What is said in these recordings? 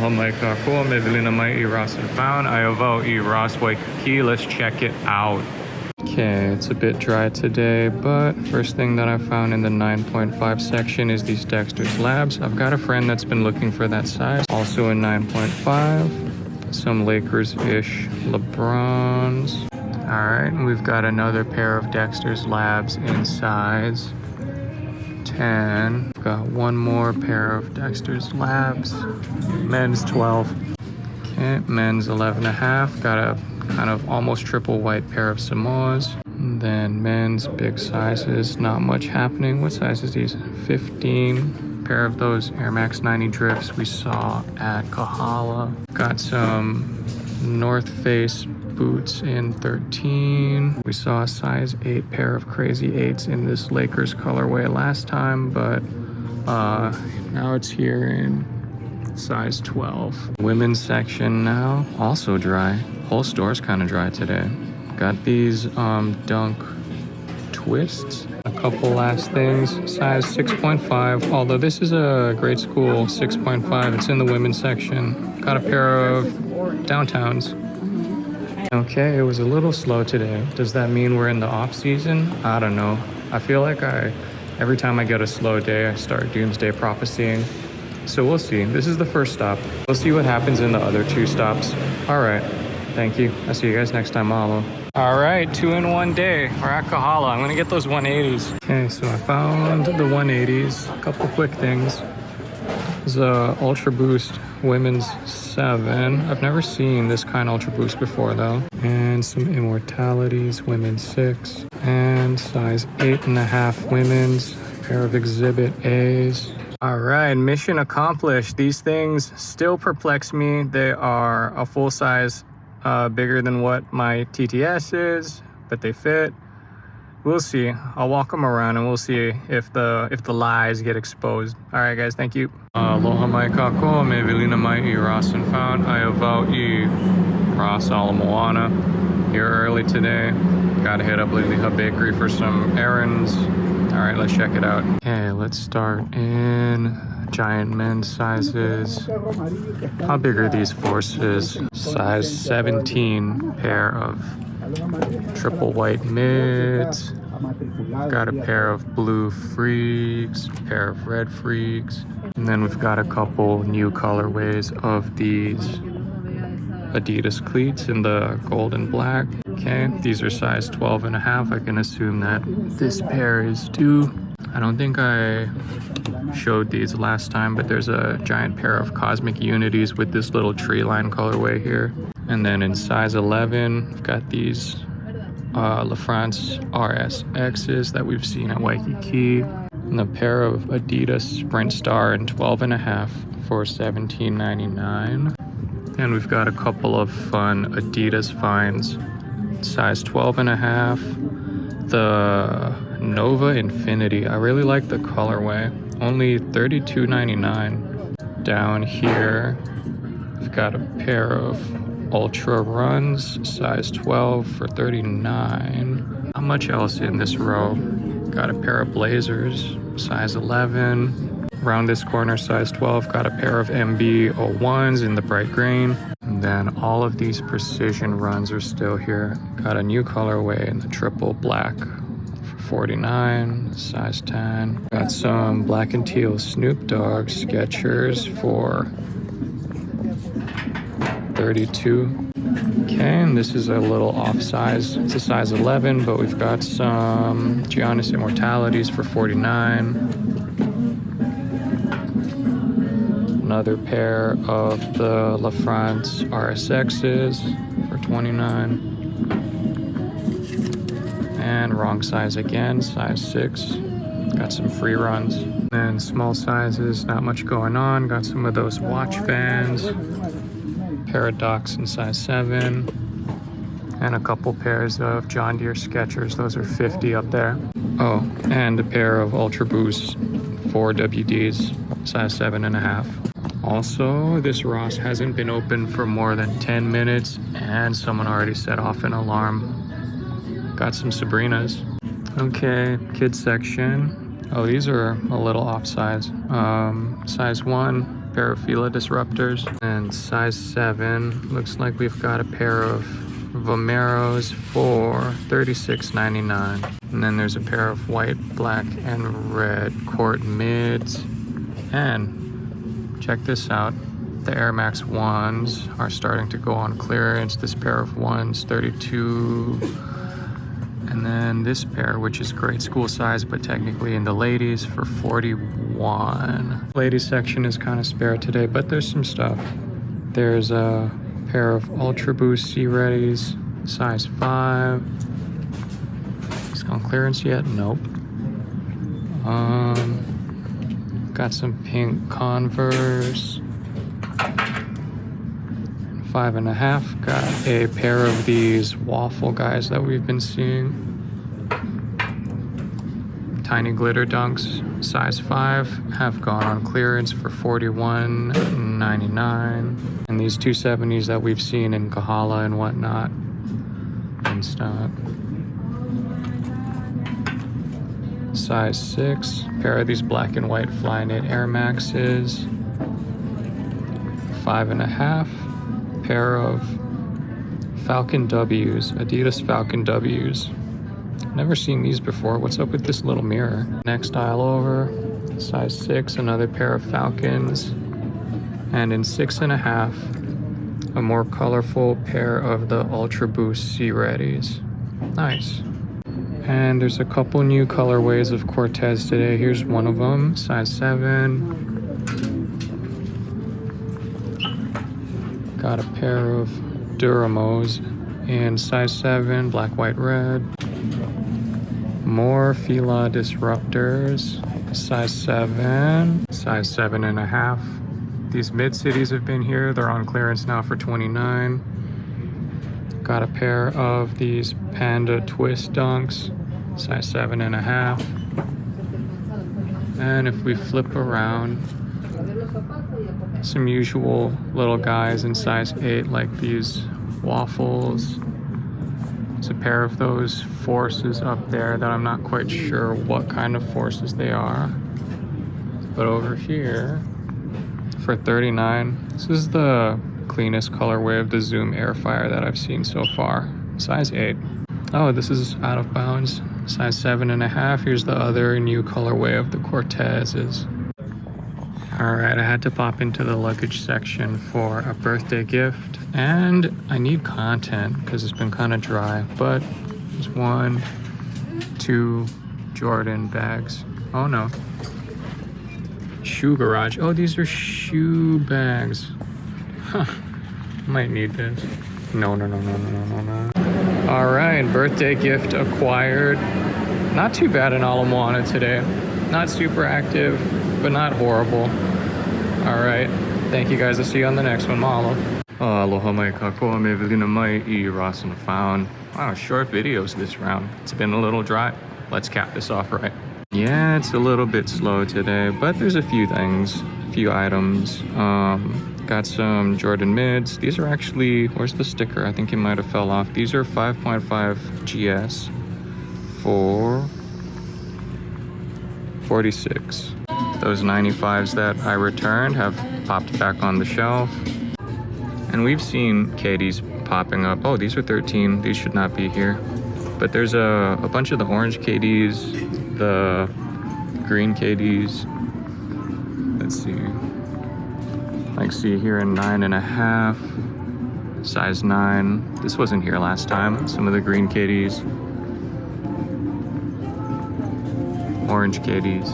Aloha mai kako, me vilina mai I Ross and found. I avau I Ross Waikiki. Let's check it out. Okay, it's a bit dry today, but first thing that I found in the 9.5 section is these Dexter's Labs. I've got a friend that's been looking for that size. Also in 9.5, some Lakers-ish LeBrons. All right, we've got another pair of Dexter's Labs in size 10. Got one more pair of Dexter's Labs, men's 12. Okay, men's 11.5. Got a kind of almost triple white pair of Samoas. And then men's big sizes, not much happening. What size is these? 15. Pair of those Air Max 90 drifts we saw at Kahala. Got some North Face boots in 13. We saw a size 8 pair of Crazy 8s in this Lakers colorway last time, but now it's here in size 12. Women's section now, also dry. Whole store's kind of dry today. Got these Dunk twists. A couple last things, size 6.5, although this is a grade school 6.5. It's in the women's section. Got a pair of Downtowns. Okay, it was a little slow today. Does that mean we're in the off season? I don't know. I feel like every time I get a slow day, I start doomsday prophesying. So we'll see. This is the first stop. We'll see what happens in the other 2 stops. All right. Thank you. I'll see you guys next time. Mahalo. All right, 2 in 1 day. We're at Kahala. I'm gonna get those 180s. Okay, so I found the 180s. A couple quick things. There's a Ultra Boost Women's 7. I've never seen this kind of Ultra Boost before though. And some Immortalities, Women's 6. And size 8.5 Women's. Pair of Exhibit A's. All right, mission accomplished. These things still perplex me. They are a full size bigger than what my TTS is, but they fit. We'll see. I'll walk them around and we'll see if the lies get exposed. All right, guys, thank you. Aloha mai kako, me vilina mai I Ross and found. I avau I Ross Ala Moana. Here early today. Gotta hit up Lily Hub Bakery for some errands. All right, let's check it out. Okay, let's start in giant men's sizes. How big are these forces? Size 17 pair of triple white mids. Got a pair of blue freaks, pair of red freaks. And then we've got a couple new colorways of these Adidas cleats in the gold and black. Okay, these are size 12.5. I can assume that this pair is due. I don't think I showed these last time, but there's a giant pair of Cosmic Unities with this little tree line colorway here. And then in size 11, we've got these La France RSXs that we've seen at Waikiki. And a pair of Adidas Sprint Star in 12.5 for $17.99. And we've got a couple of fun Adidas finds. Size 12.5. The Nova Infinity. I really like the colorway. Only $32.99. Down here, we've got a pair of Ultra Runs, size 12 for $39. Not much else in this row. Got a pair of Blazers, size 11. Around this corner, size 12, got a pair of MB01s in the bright green. And then all of these Precision Runs are still here. Got a new colorway in the triple black for $49, size 10. Got some black and teal Snoop Dogg Skechers for $32. Okay, and this is a little off size. It's a size 11, but we've got some Giannis Immortalities for $49. Another pair of the La France RSXs for $29. And wrong size again, size 6. Got some free runs. And small sizes, not much going on. Got some of those watch fans. Paradox in size 7. And a couple pairs of John Deere Skechers. Those are 50 up there. Oh, and a pair of Ultra Boost 4WDs, size 7.5. Also, this Ross hasn't been open for more than 10 minutes and someone already set off an alarm. Got some Sabrinas. Okay, kids section. Oh, these are a little off size. Size 1, pair of Fila disruptors. And size 7, looks like we've got a pair of Vomeros for $36.99. And then there's a pair of white, black, and red court mids. And check this out. The Air Max 1s are starting to go on clearance. This pair of 1s, $32. And then this pair, which is grade school size, but technically in the ladies, for $41. Ladies section is kind of spare today, but there's some stuff. There's a pair of Ultra Boost C-Readies, size 5. Is it on clearance yet? Nope. Got some pink Converse. 5.5. Got a pair of these waffle guys that we've been seeing. Tiny glitter dunks, size 5, have gone on clearance for $41.99. And these 270s that we've seen in Kahala and whatnot in stock. Size 6, pair of these black and white Flyknit Air Maxes. 5.5. Pair of Falcon W's, Adidas Falcon W's. Never seen these before. What's up with this little mirror? Next aisle over, size 6, another pair of Falcons. And in 6.5, a more colorful pair of the Ultra Boost C-Readies. Nice. And there's a couple new colorways of Cortez today. Here's one of them, size 7. Got a pair of Duramos in size 7, black, white, red. More Fila disruptors, size 7, size 7.5. These mid-cities have been here. They're on clearance now for $29. Got a pair of these Panda Twist Dunks, size 7.5. And if we flip around, some usual little guys in size 8, like these waffles. There's a pair of those Forces up there that I'm not quite sure what kind of Forces they are. But over here, for $39, this is the cleanest colorway of the Zoom Airfire that I've seen so far. Size 8. Oh, this is out of bounds. Size 7.5. Here's the other new colorway of the Cortezes. Alright, I had to pop into the luggage section for a birthday gift, and I need content because it's been kind of dry, but there's 1, 2 Jordan bags. Oh no. Shoe garage. Oh, these are shoe bags. Huh. Might need this. No. Alright, birthday gift acquired. Not too bad in Ala Moana today. Not super active, but not horrible. All right, thank you guys. I'll see you on the next one. Mahalo. Aloha mai kakoa me velina mai I Ross and Found. Wow, short videos this round. It's been a little dry. Let's cap this off right. Yeah, it's a little bit slow today, but there's a few things, a few items. Got some Jordan mids. These are actually, where's the sticker? I think it might have fell off. These are 5.5 GS for $46. Those 95s that I returned have popped back on the shelf. And we've seen KDs popping up. Oh, these are 13. These should not be here. But there's a bunch of the orange KDs, the green KDs. Let's see. I see here in 9.5, size 9. This wasn't here last time. Some of the green KDs. Orange KDs.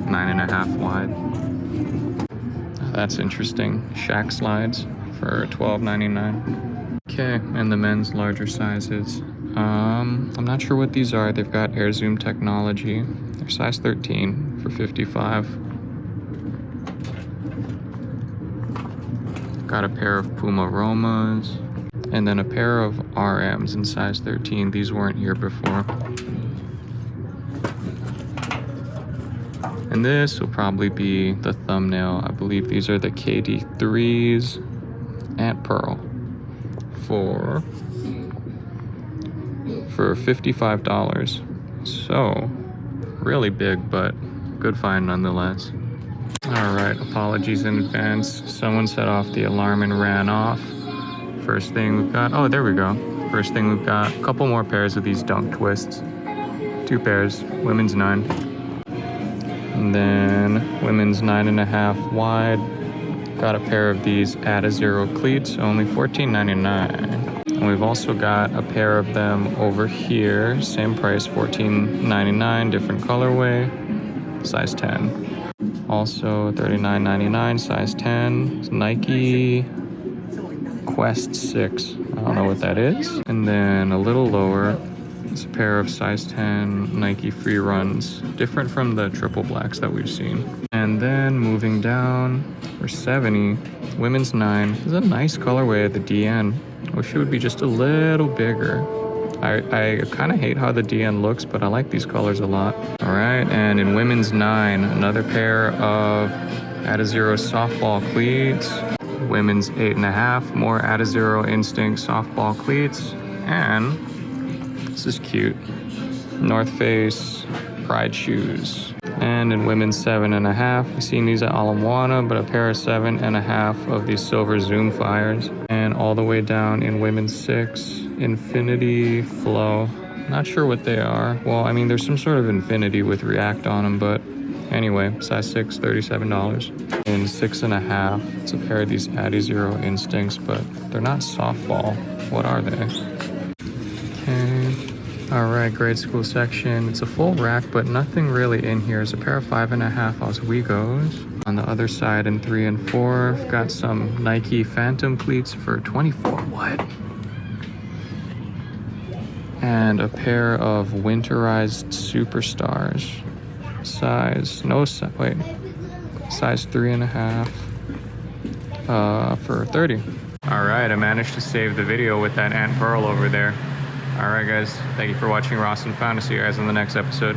9.5 wide. That's interesting. Shack slides for $12.99. Okay, and the men's larger sizes. I'm not sure what these are. They've got air zoom technology. They're size 13 for $55. Got a pair of Puma Romas, and then a pair of RMs in size 13. These weren't here before. And this will probably be the thumbnail. I believe these are the KD3s at Pearl for $55. So really big, but good find nonetheless. All right, apologies in advance. Someone set off the alarm and ran off. First thing we've got, oh, there we go. First thing we've got, a couple more pairs of these dunk twists. 2 pairs, women's 9. And then women's 9.5 wide. Got a pair of these Ada Zero cleats, only $14.99. And we've also got a pair of them over here, same price, $14.99, different colorway, size 10. Also $39.99, size 10. It's Nike Quest 6. I don't know what that is. And then a little lower, it's a pair of size 10 Nike Free Runs, different from the triple blacks that we've seen. And then moving down for 70, women's 9. This is a nice colorway at the DN. Wish it would be just a little bigger. I kind of hate how the DN looks, but I like these colors a lot. All right, and in women's 9, another pair of Ada Zero softball cleats. Women's 8.5, more Ada Zero Instinct softball cleats. And this is cute, North Face Pride shoes. And in women's 7.5, we've seen these at Ala Moana, but a pair of 7.5 of these silver Zoom Fires. And all the way down in women's 6, Infinity Flow. Not sure what they are. Well, I mean, there's some sort of Infinity with React on them, but anyway, size 6, $37. In 6.5, it's a pair of these Ada Zero Instincts, but they're not softball. What are they? Okay. All right, grade school section. It's a full rack, but nothing really in here. It's a pair of 5.5 Oswego's. On the other side in 3 and 4, I've got some Nike Phantom cleats for 24. What? And a pair of winterized Superstars. Size 3.5 for 30. All right, I managed to save the video with that Ant Pearl over there. All right, guys, thank you for watching Ross and Found. I'll see you guys in the next episode.